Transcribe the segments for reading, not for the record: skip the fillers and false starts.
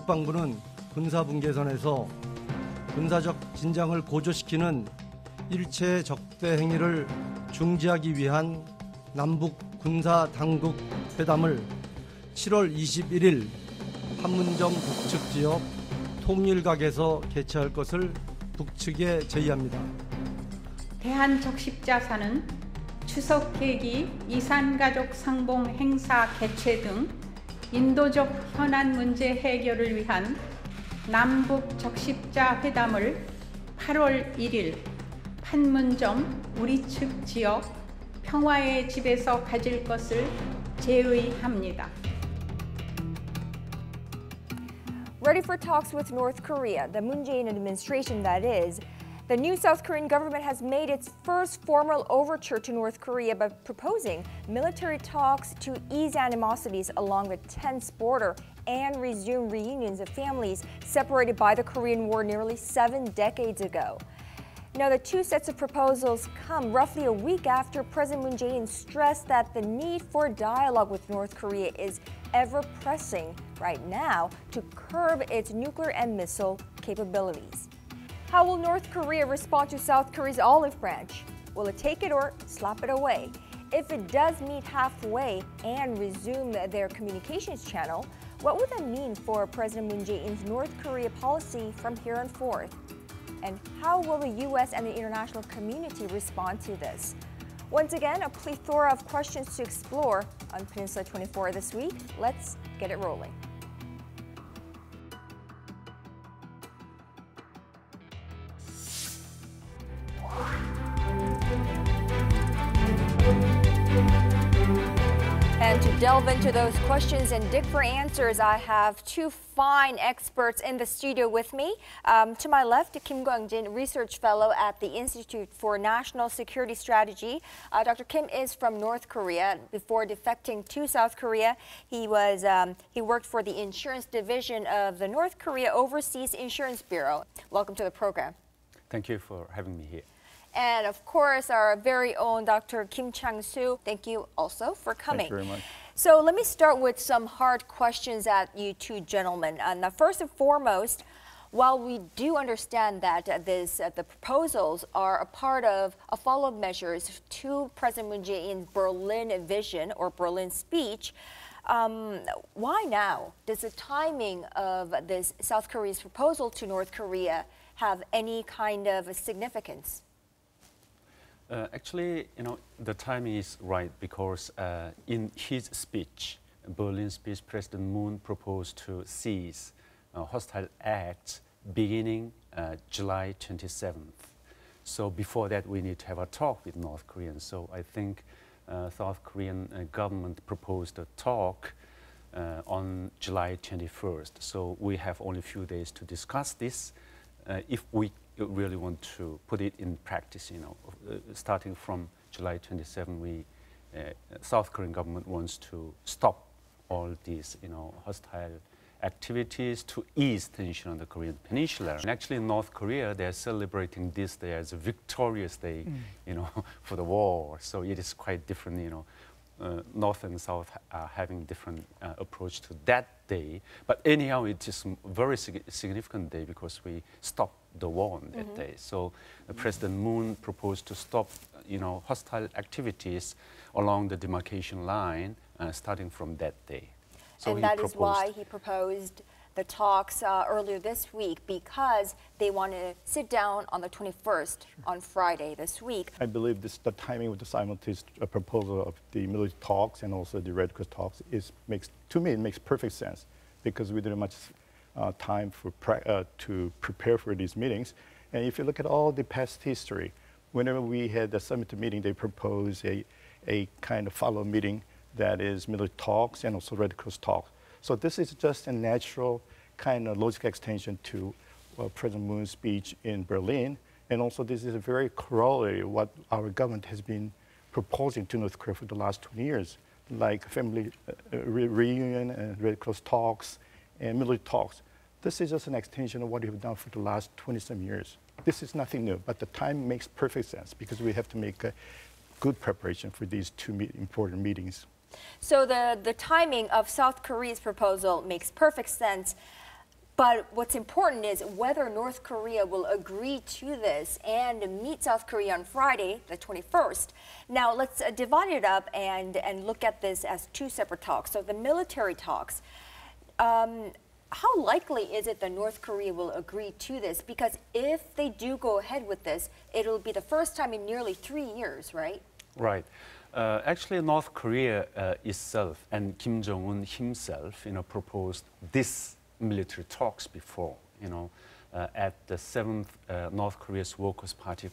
국방부는 군사분 개선에서 군사적 진장을 고조시키는 일체 적대 행위를 중지하기 위한 남북 군사당국회담을 7월 21일 판문점 북측 지역 통일각에서 개최할 것을 북측에 제의합니다. 대한적십자사는 추석 계기 이산가족 상봉 행사 개최 등 인도적 현안 문제 해결을 위한 남북 적십자 회담을 8월 1일 판문점 우리 측 지역 평화의 집에서 가질 것을 제의합니다. Ready for talks with North Korea, the Moon Jae-in administration that is. The new South Korean government has made its first formal overture to North Korea by proposing military talks to ease animosities along the tense border and resume reunions of families separated by the Korean War nearly 7 decades ago. Now, the two sets of proposals come roughly a week after President Moon Jae-in stressed that the need for dialogue with North Korea is ever pressing right now to curb its nuclear and missile capabilities. How will North Korea respond to South Korea's olive branch? Will it take it or slap it away? If it does meet halfway and resume their communications channel, what would that mean for President Moon Jae-in's North Korea policy from here on forth? And how will the U.S. and the international community respond to this? Once again, a plethora of questions to explore on Peninsula 24 this week. Let's get it rolling. And to delve into those questions and dig for answers, I have two fine experts in the studio with me. To my left, Kim Kwang-jin, Research Fellow at the Institute for National Security Strategy. Dr. Kim is from North Korea. Before defecting to South Korea, he worked for the insurance division of the North Korea Overseas Insurance Bureau. Welcome to the program. Thank you for having me here. And of course, our very own Dr. Kim Chang-su. Thank you also for coming. Thank you very much. So let me start with some hard questions at you two gentlemen. Now, first and foremost, while we do understand that the proposals are a part of a follow-up measures to President Moon Jae-in's Berlin vision or Berlin speech, why now? Does the timing of this South Korea's proposal to North Korea have any kind of significance? Actually, the timing is right because in his speech, Berlin speech, President Moon proposed to cease hostile acts beginning July 27th. So before that, we need to have a talk with North Korea. So I think South Korean government proposed a talk on July 21st. So we have only a few days to discuss this. If we really want to put it in practice, starting from July 27, South Korean government wants to stop all these, hostile activities to ease tension on the Korean Peninsula. And actually, in North Korea, they're celebrating this day as a victorious day, for the war. So it is quite different, North and South are having different approach to that day. But anyhow, it is a very significant day because we stopped the war on that day. So President Moon proposed to stop, hostile activities along the demarcation line starting from that day. So and that is why he proposed the talks earlier this week, because they want to sit down on the 21st, on Friday this week. I believe the timing of the simultaneous proposal of the military talks and also the Red Cross talks to me, it makes perfect sense, because we didn't have much time to prepare for these meetings. And if you look at all the past history, whenever we had the summit meeting, they propose a kind of follow meeting that is military talks and also Red Cross talks. So this is just a natural kind of logical extension to President Moon's speech in Berlin. And also this is a very corollary of what our government has been proposing to North Korea for the last 20 years, like family reunion and Red Cross talks and military talks. This is just an extension of what we have done for the last 20-some years. This is nothing new, but the time makes perfect sense because we have to make a good preparation for these two important meetings. So the timing of South Korea's proposal makes perfect sense. But what's important is whether North Korea will agree to this and meet South Korea on Friday, the 21st. Now, let's divide it up and look at this as two separate talks. So the military talks, how likely is it that North Korea will agree to this? Because if they do go ahead with this, it'll be the first time in nearly 3 years, right? Right. Actually, North Korea itself and Kim Jong-un himself, proposed this military talks before, at the 7th North Korea's Workers' Party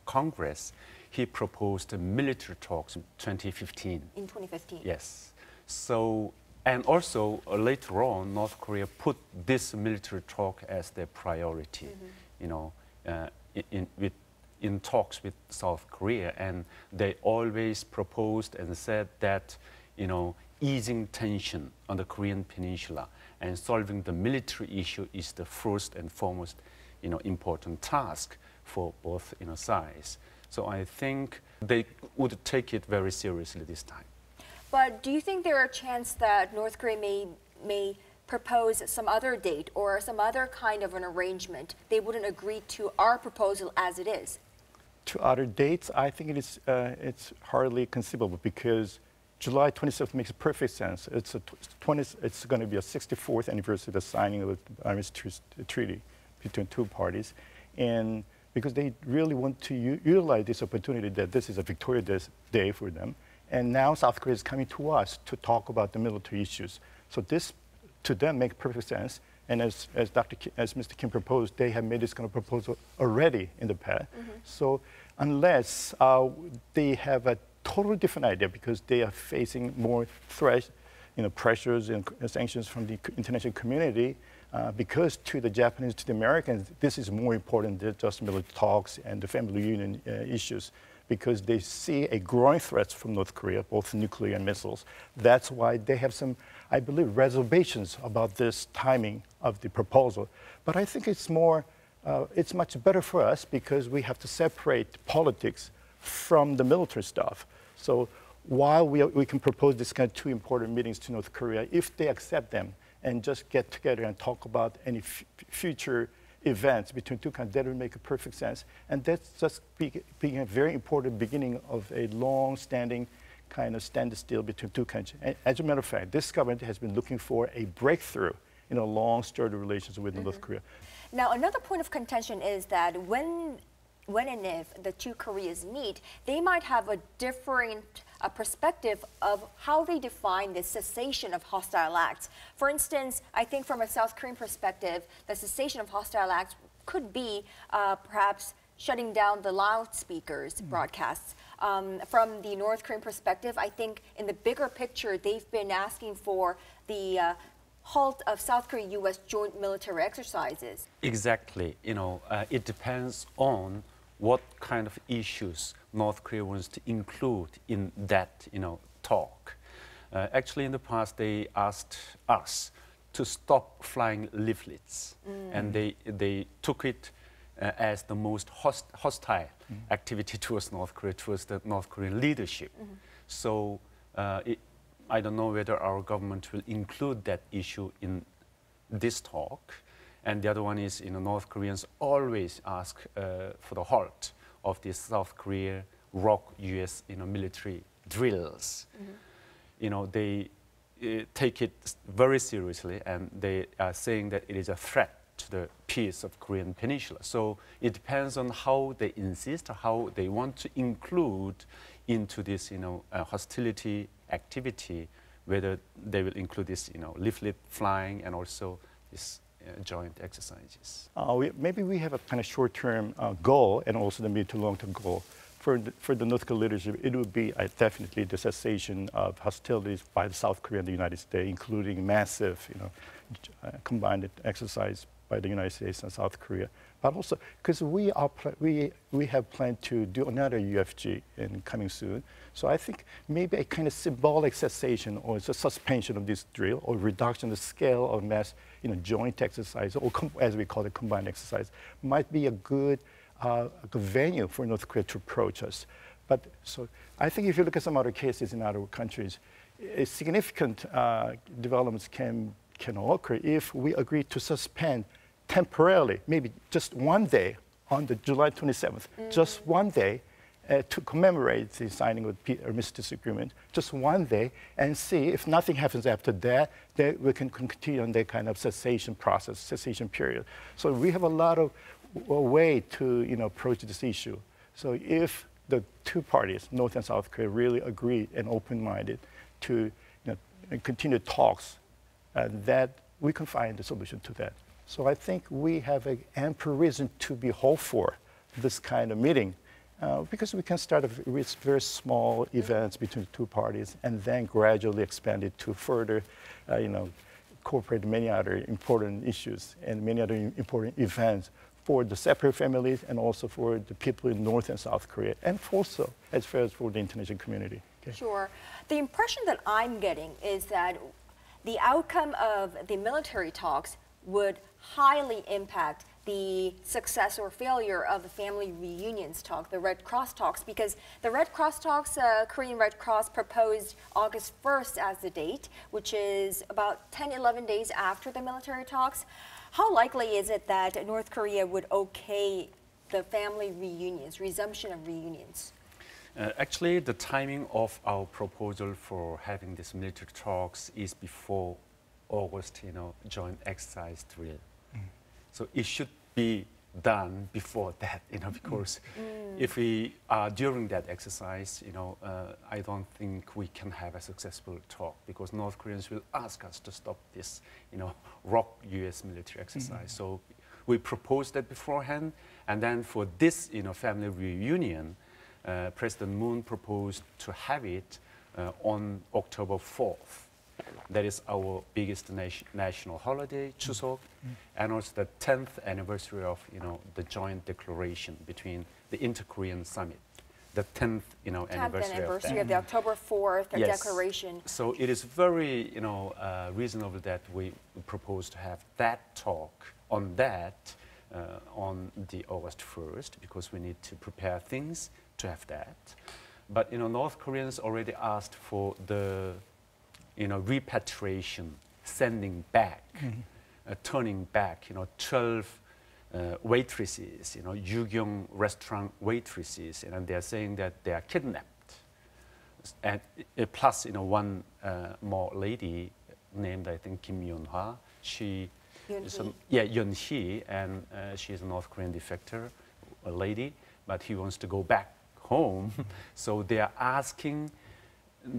Congress. He proposed military talks in 2015. In 2015. Yes. So, and also later on, North Korea put this military talk as their priority, in talks with South Korea, and they always proposed and said that, easing tension on the Korean Peninsula and solving the military issue is the first and foremost, important task for both, sides. So I think they would take it very seriously this time. But do you think there are a chance that North Korea may propose some other date or some other kind of an arrangement? They wouldn't agree to our proposal as it is. To other dates, I think it's hardly conceivable because July 27th makes perfect sense. It's going to be a 64th anniversary of the signing of the Armistice Treaty between two parties, and because they really want to utilize this opportunity that this is a victorious day for them, and now South Korea is coming to us to talk about the military issues. So this, to them, makes perfect sense. And as Mr. Kim proposed, they have made this kind of proposal already in the past. So unless they have a totally different idea because they are facing more threats, pressures and sanctions from the international community, because to the Japanese, to the Americans, this is more important than just military talks and the family reunion issues, because they see a growing threat from North Korea, both nuclear and missiles. That's why they have some, I believe, reservations about this timing of the proposal. But I think it's much better for us because we have to separate politics from the military stuff. So while we can propose this kind of two important meetings to North Korea, if they accept them and just get together and talk about any future events between two countries, that would make perfect sense. And that's just being a very important beginning of a long-standing kind of standstill between two countries. And as a matter of fact, this government has been looking for a breakthrough in a long, sturdy relations with North Korea. Now, another point of contention is that when and if the two Koreas meet, they might have a different perspective of how they define the cessation of hostile acts. For instance, I think from a South Korean perspective, the cessation of hostile acts could be perhaps shutting down the loudspeakers broadcasts. From the North Korean perspective, I think in the bigger picture, they've been asking for the halt of South Korea-U.S. joint military exercises. Exactly. It depends on what kind of issues North Korea wants to include in that, talk. Actually, in the past, they asked us to stop flying leaflets, and they took it as the most hostile activity towards North Korea, towards the North Korean leadership. So I don't know whether our government will include that issue in this talk. And the other one is, North Koreans always ask for the halt of the South Korea ROK U.S. military drills. They take it very seriously, and they are saying that it is a threat to the peace of Korean Peninsula. So it depends on how they insist, how they want to include into this, hostility activity, whether they will include this, leaflet flying and also this joint exercises. Maybe we have a kind of short-term goal and also the mid to long-term goal. For the North Korean leadership, it would be definitely the cessation of hostilities by the South Korea and the United States, including massive, combined exercise by the United States and South Korea. But also, because we have planned to do another UFG coming soon. So I think maybe a kind of symbolic cessation or it's a suspension of this drill or reduction of the scale of mass, joint exercise, or as we call it, combined exercise, might be a good venue for North Korea to approach us. But so I think if you look at some other cases in other countries, significant developments can can occur if we agree to suspend temporarily, maybe just one day on the July 27th, just one day to commemorate the signing of the armistice agreement, just one day, and see if nothing happens after that, then we can continue on that kind of cessation process, cessation period. So we have a lot of way to approach this issue. So if the two parties, North and South Korea, really agree and open-minded to continue talks, that we can find a solution to that. So I think we have an ample reason to be hopeful for this kind of meeting, because we can start with very small events between the two parties and then gradually expand it to further, incorporate many other important issues and many other important events for the separate families and also for the people in North and South Korea, and also as far as for the international community. Okay. Sure. The impression that I'm getting is that the outcome of the military talks would highly impact the success or failure of the family reunions talk, the Red Cross talks, because the Red Cross talks, Korean Red Cross proposed August 1st as the date, which is about 10, 11 days after the military talks. How likely is it that North Korea would okay the family reunions, resumption of reunions? Actually, the timing of our proposal for having these military talks is before August, joint exercise drill. So it should be done before that, because if we are during that exercise, I don't think we can have a successful talk, because North Koreans will ask us to stop this, rock U.S. military exercise. So we proposed that beforehand, and then for this, family reunion, President Moon proposed to have it on October 4th. That is our biggest national holiday, Chuseok, and also the 10th anniversary of the joint declaration between the Inter-Korean Summit, the 10th anniversary of the October 4th declaration. So it is very reasonable that we propose to have that talk on that on the August 1st, because we need to prepare things to have that. But North Koreans already asked for the repatriation, sending back, turning back, 12 waitresses, Yugyong restaurant waitresses, and they're saying that they are kidnapped. And plus, one more lady named, I think, Kim Yun-hwa. She is Yun-hee, and she is a North Korean defector, a lady, but he wants to go back home. So they are asking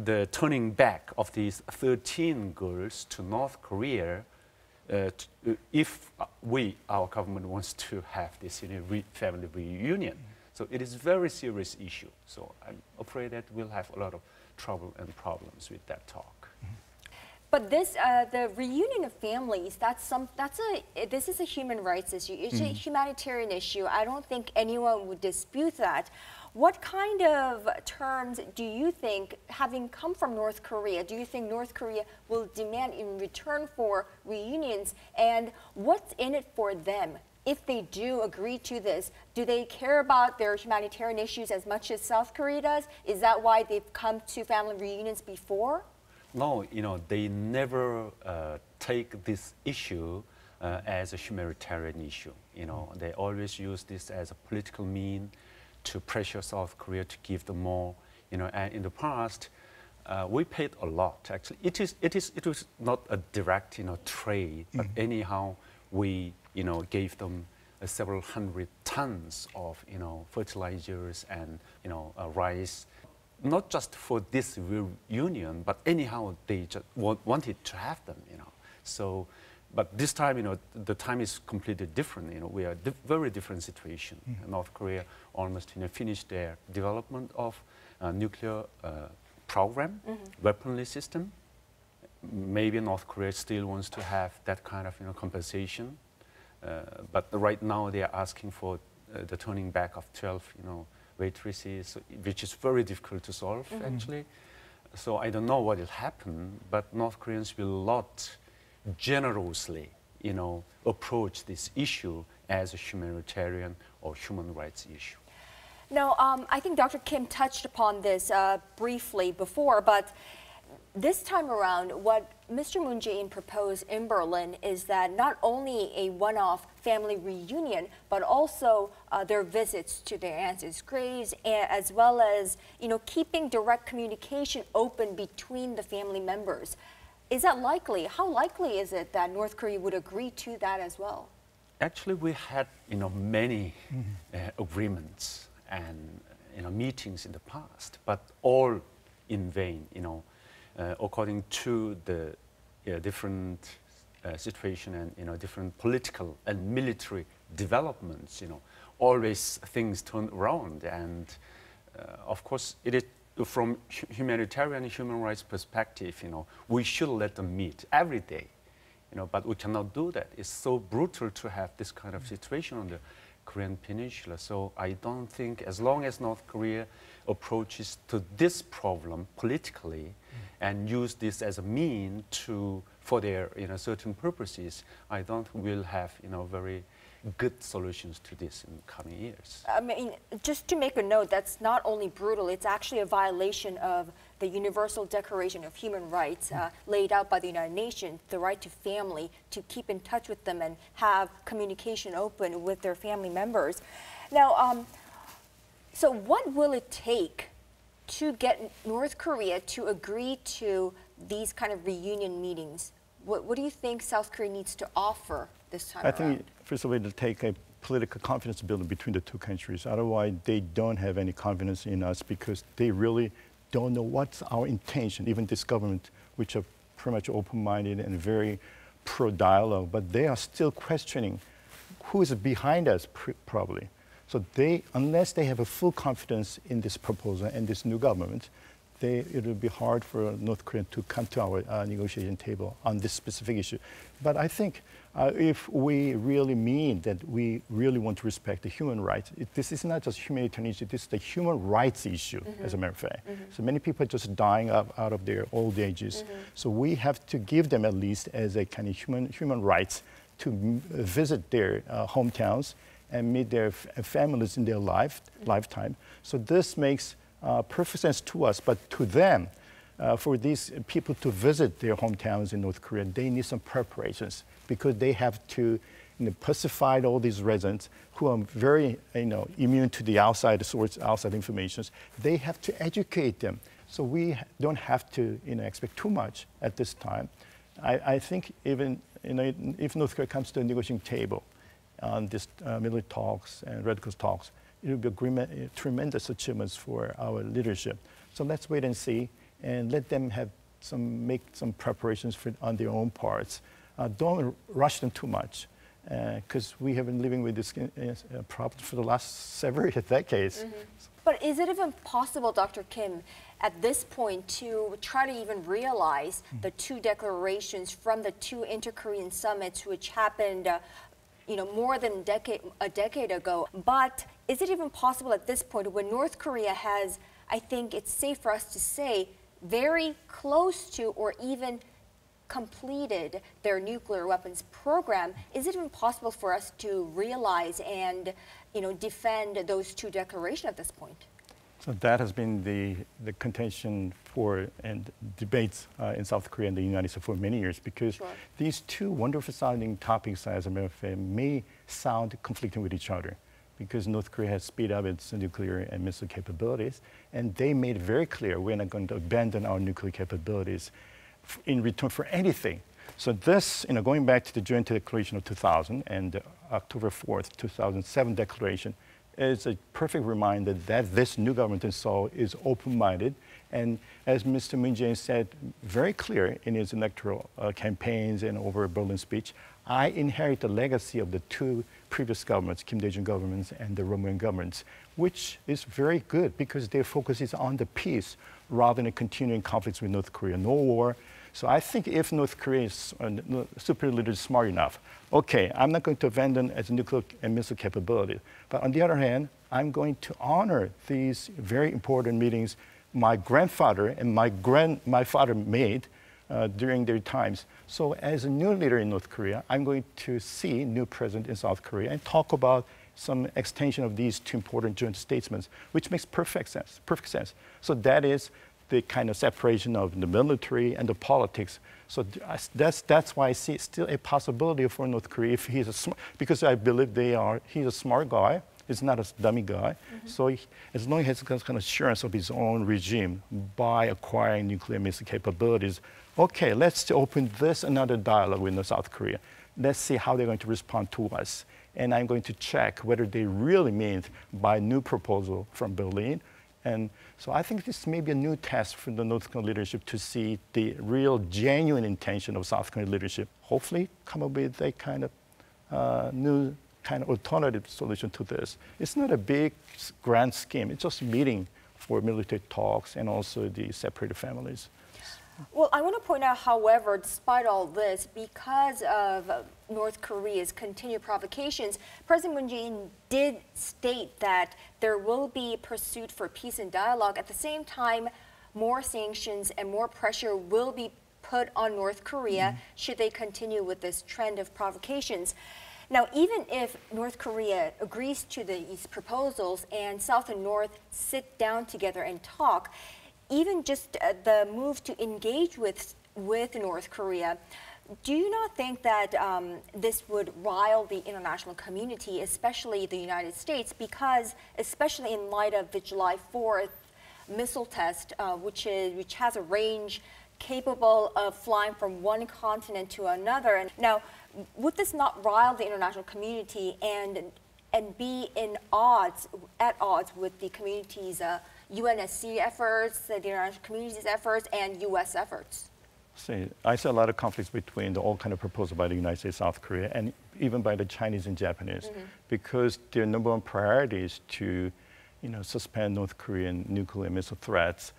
the turning back of these 13 girls to North Korea, if our government wants to have this family reunion. So it is a very serious issue. So I'm afraid that we'll have a lot of trouble and problems with that talk. But this, the reunion of families, this is a human rights issue. It's a humanitarian issue. I don't think anyone would dispute that. What kind of terms do you think, having come from North Korea, do you think North Korea will demand in return for reunions? And what's in it for them? If they do agree to this, do they care about their humanitarian issues as much as South Korea does? Is that why they've come to family reunions before? No, they never take this issue as a humanitarian issue. They always use this as a political mean to pressure South Korea to give them more. And in the past, we paid a lot. Actually, it was not a direct, trade, but anyhow, we, gave them several hundred tons of, fertilizers and, rice. Not just for this reunion, but anyhow they just wanted to have them, So, but this time, the time is completely different. We are very different situation. North Korea almost, finished their development of nuclear program, weaponry system. Maybe North Korea still wants to have that kind of, compensation. But right now they are asking for the turning back of 12, waitresses, which is very difficult to solve, actually. So I don't know what will happen, but North Koreans will not generously, approach this issue as a humanitarian or human rights issue. Now, I think Dr. Kim touched upon this briefly before, but this time around, what Mr. Moon Jae-in proposed in Berlin is that not only a one-off family reunion, but also their visits to their ancestors' graves, as well as keeping direct communication open between the family members. Is that likely? How likely is it that North Korea would agree to that as well? Actually, we had many agreements and meetings in the past, but all in vain. According to the different situation and different political and military developments, always things turn around. And of course, it is from humanitarian and human rights perspective. We should let them meet every day. But we cannot do that. It's so brutal to have this kind of situation on the Korean Peninsula. So I don't think, as long as North Korea approaches to this problem politically and use this as a mean for their certain purposes, I don't think we'll have very good solutions to this in the coming years. I mean, just to make a note, that's not only brutal, it's actually a violation of the Universal Declaration of Human Rights laid out by the United Nations, the right to family, to keep in touch with them and have communication open with their family members. Now, so what will it take to get North Korea to agree to these kind of reunion meetings? What do you think South Korea needs to offer this time around? I think, first of all, it'll take a political confidence building between the two countries. Otherwise, they don't have any confidence in us because they really don't know what's our intention. Even this government, which are pretty much open-minded and very pro-dialogue, but they are still questioning who is behind us, probably. So unless they have a full confidence in this proposal and this new government, it will be hard for North Korea to come to our negotiation table on this specific issue. But I think if we really mean that we really want to respect the human rights, this is not just humanitarian issue, this is the human rights issue, as a matter of fact. So many people are just dying out of their old ages. So we have to give them at least as a kind of human rights to visit their hometowns and meet their families in their lifetime. So this makes perfect sense to us, but to them, for these people to visit their hometowns in North Korea, they need some preparations because they have to pacify all these residents who are very immune to the outside source, outside information. They have to educate them. So we don't have to expect too much at this time. I think even if North Korea comes to the negotiating table on this military talks and radical talks, it will be tremendous achievements for our leadership. So let's wait and see, and let them make some preparations on their own parts. Don't rush them too much, because we have been living with this problem for the last several decades. But is it even possible, Dr. Kim, at this point to try to even realize the two declarations from the two inter-Korean summits which happened more than a decade ago? But is it even possible at this point when North Korea has, I think it's safe for us to say, very close to or even completed their nuclear weapons program, is it even possible for us to realize and defend those two declarations at this point? So that has been the contention and debates in South Korea and the United States for many years, because these two wonderful sounding topics, as a matter of fact, may sound conflicting with each other, because North Korea has speed up its nuclear and missile capabilities, and they made it very clear we're not going to abandon our nuclear capabilities in return for anything. So this, going back to the Joint Declaration of 2000 and the October 4th, 2007 declaration, is a perfect reminder that this new government in Seoul is open-minded. And as Mr. Moon Jae-in said very clear in his electoral campaigns and over Berlin speech, I inherit the legacy of the two previous governments, Kim Dae-jung governments and the Roman governments, which is very good because their focus is on the peace rather than continuing conflicts with North Korea. No war. So I think if North Korea's superior leader is smart enough, okay, I'm not going to abandon its nuclear and missile capability. But on the other hand, I'm going to honor these very important meetings my grandfather and my father made during their times. So as a new leader in North Korea, I'm going to see new president in South Korea and talk about some extension of these two important joint statements, which makes perfect sense. So that is the kind of separation of the military and the politics. So that's why I see still a possibility for North Korea if he's because I believe he's a smart guy. He's not a dummy guy. So as long as he has kind of assurance of his own regime by acquiring nuclear missile capabilities, okay, let's open another dialogue with South Korea. Let's see how they're going to respond to us. And I'm going to check whether they really mean by new proposal from Berlin. And so I think this may be a new test for the North Korean leadership to see the real, genuine intention of South Korean leadership. Hopefully come up with a kind of new kind of alternative solution to this. It's not a big, grand scheme. It's just a meeting for military talks and also the separated families. Well, I want to point out, however, despite all this, because of North Korea's continued provocations, President Moon Jae-in did state that there will be pursuit for peace and dialogue. At the same time, more sanctions and more pressure will be put on North Korea should they continue with this trend of provocations. Now, even if North Korea agrees to these proposals and South and North sit down together and talk, even just the move to engage with North Korea, do you not think that this would rile the international community, especially the United States, because especially in light of the July 4th missile test, which has a range capable of flying from one continent to another? And now, would this not rile the international community and be at odds with the community's UNSC efforts, the international community's efforts, and U.S. efforts? See, I see a lot of conflicts between all kind of proposals by the United States, South Korea, and even by the Chinese and Japanese, because their number one priority is to, suspend North Korean nuclear missile threats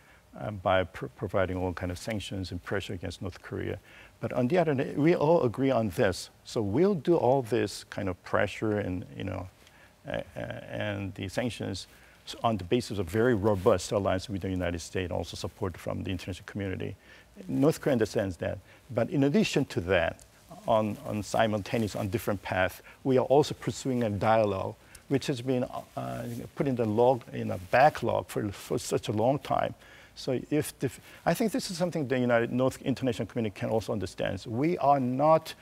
by providing all kind of sanctions and pressure against North Korea. But on the other hand, we all agree on this, so we'll do all this kind of pressure and and the sanctions on the basis of very robust alliance with the United States, also support from the international community. North Korea understands that. But in addition to that, on simultaneous, on different paths, we are also pursuing a dialogue, which has been put in a backlog for such a long time. So I think this is something the North international community can also understand. So we are not,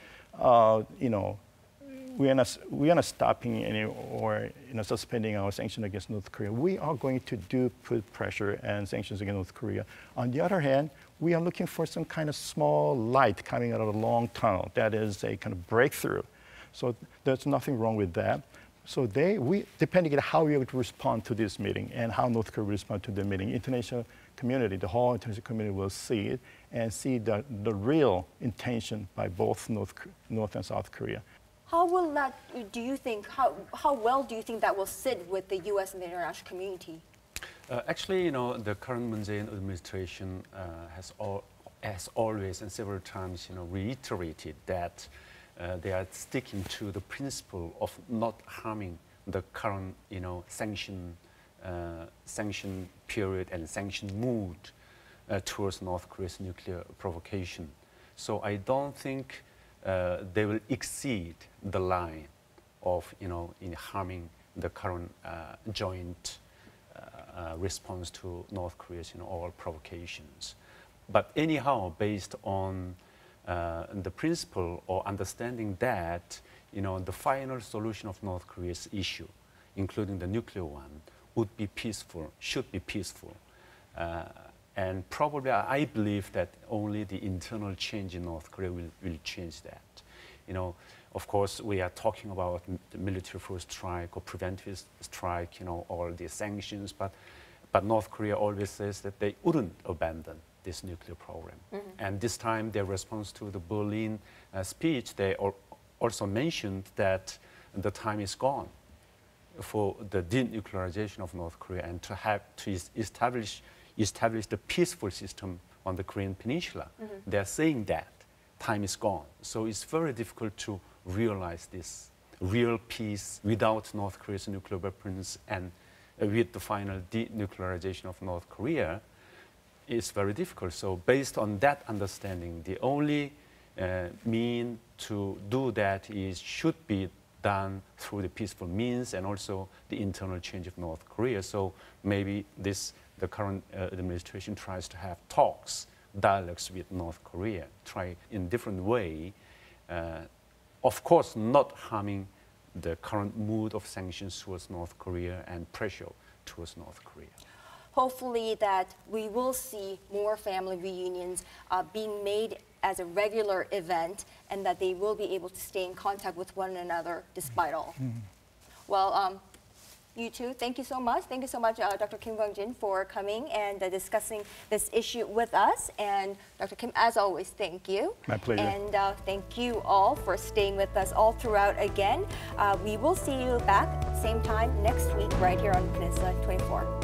we are not stopping or suspending our sanctions against North Korea. We are going to put pressure and sanctions against North Korea. On the other hand, we are looking for some kind of small light coming out of a long tunnel. That is a kind of breakthrough. So there's nothing wrong with that. So depending on how we are going to respond to this meeting and how North Korea will respond to the meeting, international community, the whole international community will see it and see the real intention by both North and South Korea. How will that, do you think, how well do you think that will sit with the U.S. and the international community? Actually, the current Moon Jae-in administration has always and several times, reiterated that they are sticking to the principle of not harming the current, sanction period and sanction mood towards North Korea's nuclear provocation. So I don't think they will exceed the line of, in harming the current joint response to North Korea's, all provocations. But anyhow, based on the principle or understanding that, the final solution of North Korea's issue, including the nuclear one, would be peaceful, should be peaceful. And probably I believe that only the internal change in North Korea will change that. Of course, we are talking about the military force strike or preventive strike, all the sanctions, but North Korea always says that they wouldn't abandon this nuclear program. And this time, their response to the Berlin speech, they also mentioned that the time is gone for the denuclearization of North Korea and to establish the peaceful system on the Korean Peninsula. They're saying that time is gone. So it's very difficult to realize this real peace without North Korea's nuclear weapons and with the final denuclearization of North Korea. It's very difficult. So based on that understanding, the only mean to do that should be done through the peaceful means and also the internal change of North Korea. So maybe this the current administration tries to have talks, dialogues with North Korea, try in different way, of course not harming the current mood of sanctions towards North Korea and pressure towards North Korea. Hopefully that we will see more family reunions being made as a regular event and that they will be able to stay in contact with one another despite all. Well, you two, thank you so much. Thank you so much, Dr. Kim Kwang-jin, for coming and discussing this issue with us. And Dr. Kim, as always, thank you. My pleasure. And thank you all for staying with us all throughout again. We will see you back same time next week right here on Peninsula 24.